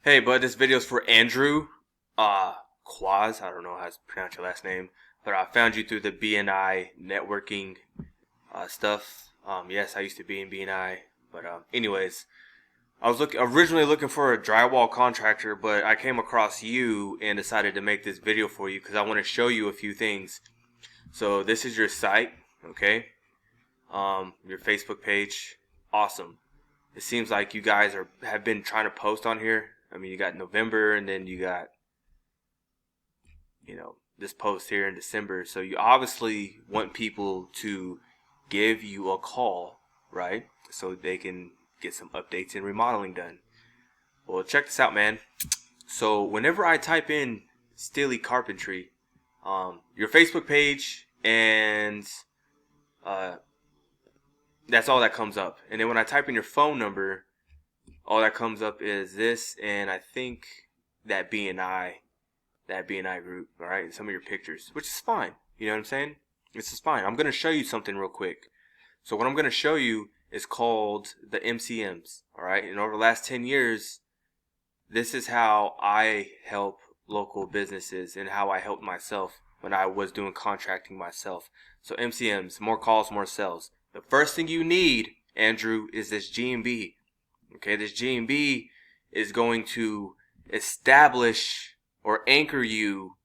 Hey, bud, this video is for Andrew Quaz. I don't know how to pronounce your last name, but I found you through the BNI networking stuff. Yes, I used to be in BNI, but anyways, I was originally looking for a drywall contractor, but I came across you and decided to make this video for you because I want to show you a few things. So this is your site, okay? Your Facebook page, awesome. It seems like you guys have been trying to post on here. I mean, you got November, and then you got, this post here in December. So you obviously want people to give you a call, right? So they can get some updates and remodeling done. Well, check this out, man. So whenever I type in Steely Carpentry, your Facebook page, and that's all that comes up. And then when I type in your phone number, all that comes up is this, and I think that BNI group, all right, and some of your pictures, which is fine. You know what I'm saying? This is fine. I'm going to show you something real quick. So what I'm going to show you is called the MCMs, all right? And over the last 10 years, this is how I help local businesses and how I helped myself when I was doing contracting myself. So MCMs, more calls, more sales. The first thing you need, Andrew, is this G&B. Okay, this G&B is going to establish or anchor you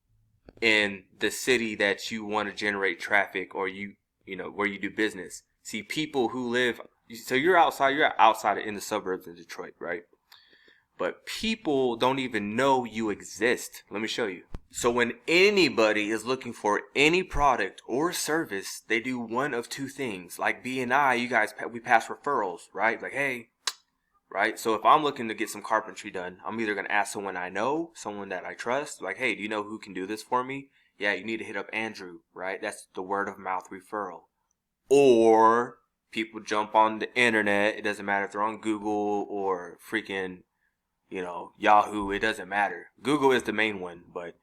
in the city that you want to generate traffic, or where you do business. See, people who live, so you're outside in the suburbs of Detroit, right? But people don't even know you exist. Let me show you. So when anybody is looking for any product or service, they do one of two things. Like B&I, you guys, we pass referrals, right? Like, hey, right? So if I'm looking to get some carpentry done, I'm either going to ask someone I know, someone that I trust, like, hey, do you know who can do this for me? Yeah, you need to hit up Andrew, right? That's the word of mouth referral. Or people jump on the internet. It doesn't matter if they're on Google or freaking, Yahoo. It doesn't matter. Google is the main one, but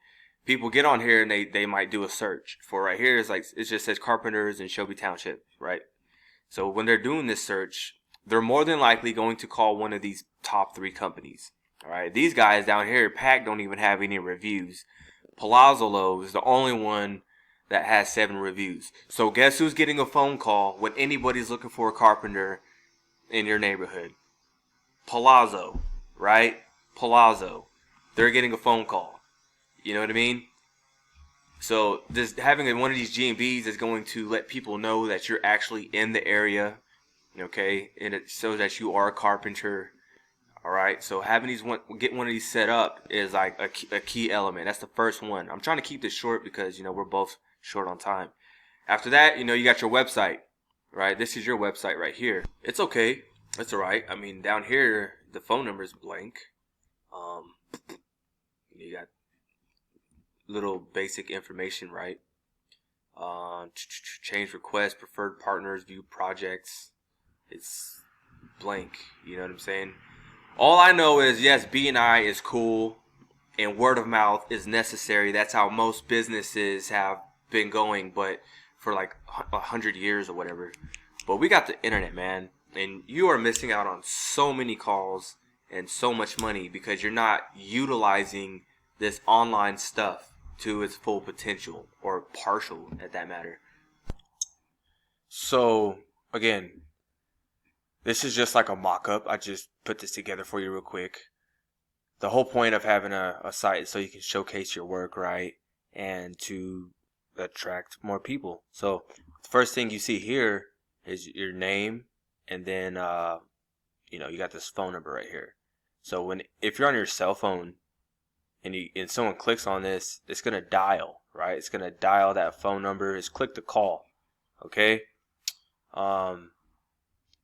people get on here and they might do a search for, right here is like, it just says carpenters in Shelby Township, right? So when they're doing this search, they're more than likely going to call one of these top 3 companies. All right, these guys down here, Pack, don't even have any reviews. Palazzo is the only one that has 7 reviews. So guess who's getting a phone call when anybody's looking for a carpenter in your neighborhood? Palazzo, right? Palazzo. They're getting a phone call. You know what I mean? So this having one of these G&Bs is going to let people know that you're actually in the area. Okay, and it shows that you are a carpenter. All right, so having get one of these set up is like a key element. That's the first one. I'm trying to keep this short because we're both short on time. After that, you got your website, right? This is your website right here. It's okay. It's all right. I mean, down here the phone number is blank. You got little basic information, right? Change requests, preferred partners, view projects. It's blank. You know what I'm saying? All I know is, yes, B&I is cool and word of mouth is necessary. That's how most businesses have been going, but for like 100 years or whatever. But we got the internet, man, and you are missing out on so many calls and so much money because you're not utilizing this online stuff to its full potential, or partial at that matter. So again, this is just like a mock-up. I just put this together for you real quick. The whole point of having a site is so you can showcase your work, right? And to attract more people. So the first thing you see here is your name, and then you got this phone number right here. So if you're on your cell phone and someone clicks on this, it's gonna dial, right? It's gonna dial that phone number. It's click to call. Okay?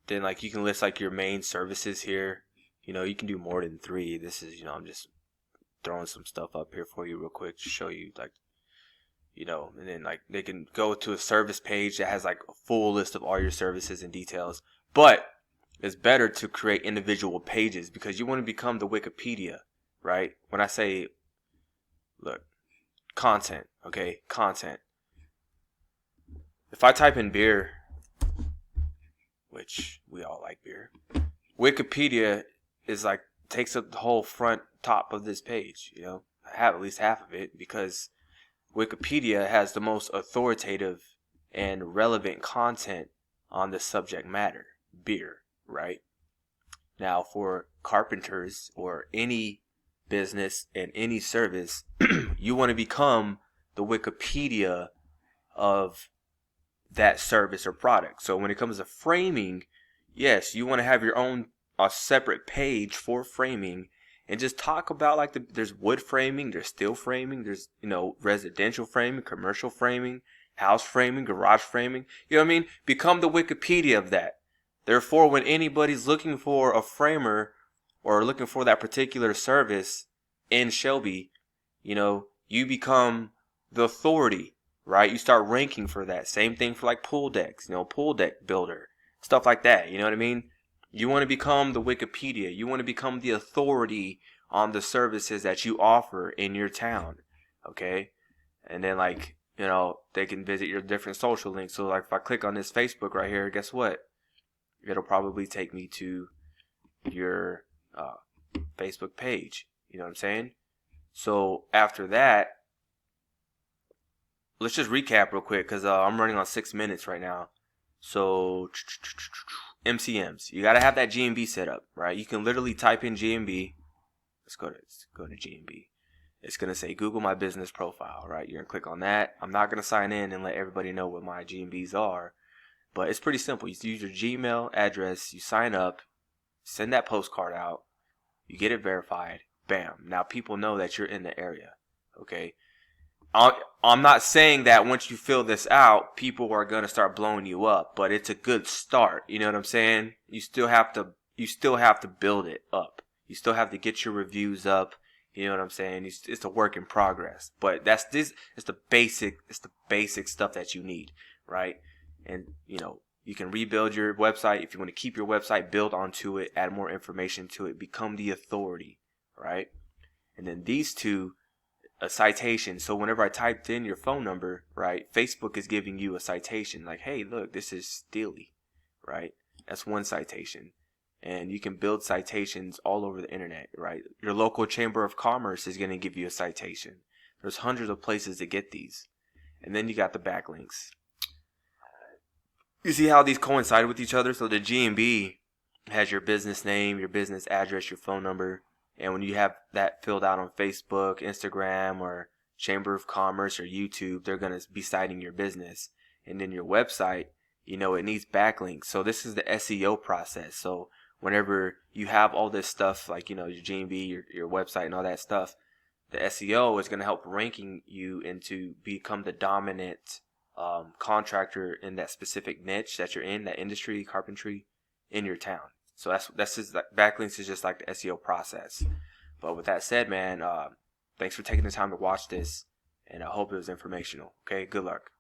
Then like you can list like your main services here. You can do more than 3. This is, I'm just throwing some stuff up here for you real quick to show you, like, and then like they can go to a service page that has like a full list of all your services and details. But it's better to create individual pages because you want to become the Wikipedia, right? When I say, look, content, okay, content. If I type in beer, which we all like beer, Wikipedia is like takes up the whole front top of this page, have at least half of it, because Wikipedia has the most authoritative and relevant content on the subject matter, beer, right? Now, for carpenters or any business and any service, you want to become the Wikipedia of that service or product. So when it comes to framing, yes, you want to have your own a separate page for framing, and just talk about like there's wood framing, there's steel framing, there's residential framing, commercial framing, house framing, garage framing. You know what I mean? Become the Wikipedia of that. Therefore, when anybody's looking for a framer or looking for that particular service in Shelby, you become the authority, right? You start ranking for that. Same thing for like pool decks, pool deck builder, stuff like that. You know what I mean? You want to become the Wikipedia. You want to become the authority on the services that you offer in your town, okay? And then they can visit your different social links. So like if I click on this Facebook right here, guess what? It'll probably take me to your Facebook page. You know what I'm saying? So after that, let's just recap real quick, because I'm running on 6 minutes right now. So MCMs, you got to have that GMB set up, right? You can literally type in GMB. Let's go to GMB. It's going to say Google My Business Profile, right? You're going to click on that. I'm not going to sign in and let everybody know what my GMBs are, but it's pretty simple. You use your Gmail address, you sign up, send that postcard out, you get it verified, bam. Now people know that you're in the area, okay? I'm not saying that once you fill this out, people are going to start blowing you up, but it's a good start. You know what I'm saying? You still have to build it up. You still have to get your reviews up. You know what I'm saying? It's a work in progress, but it's the basic stuff that you need, right? And you can rebuild your website if you want to keep your website, build onto it, add more information to it, become the authority, right? And then these two, a citation. So whenever I typed in your phone number, right, Facebook is giving you a citation like, hey, look, this is Steely, right? That's one citation. And you can build citations all over the internet, right? Your local chamber of commerce is going to give you a citation. There's hundreds of places to get these. And then you got the backlinks. You see how these coincide with each other? So the GMB has your business name, your business address, your phone number. And when you have that filled out on Facebook, Instagram, or Chamber of Commerce, or YouTube, they're going to be citing your business. And then your website, it needs backlinks. So this is the SEO process. So whenever you have all this stuff, like, your GMB, your website, and all that stuff, the SEO is going to help ranking you into become the dominant contractor in that specific niche that you're in, that industry, carpentry, in your town. So that's just like, backlinks is just like the SEO process. But with that said, man, thanks for taking the time to watch this, and I hope it was informational. Okay, good luck.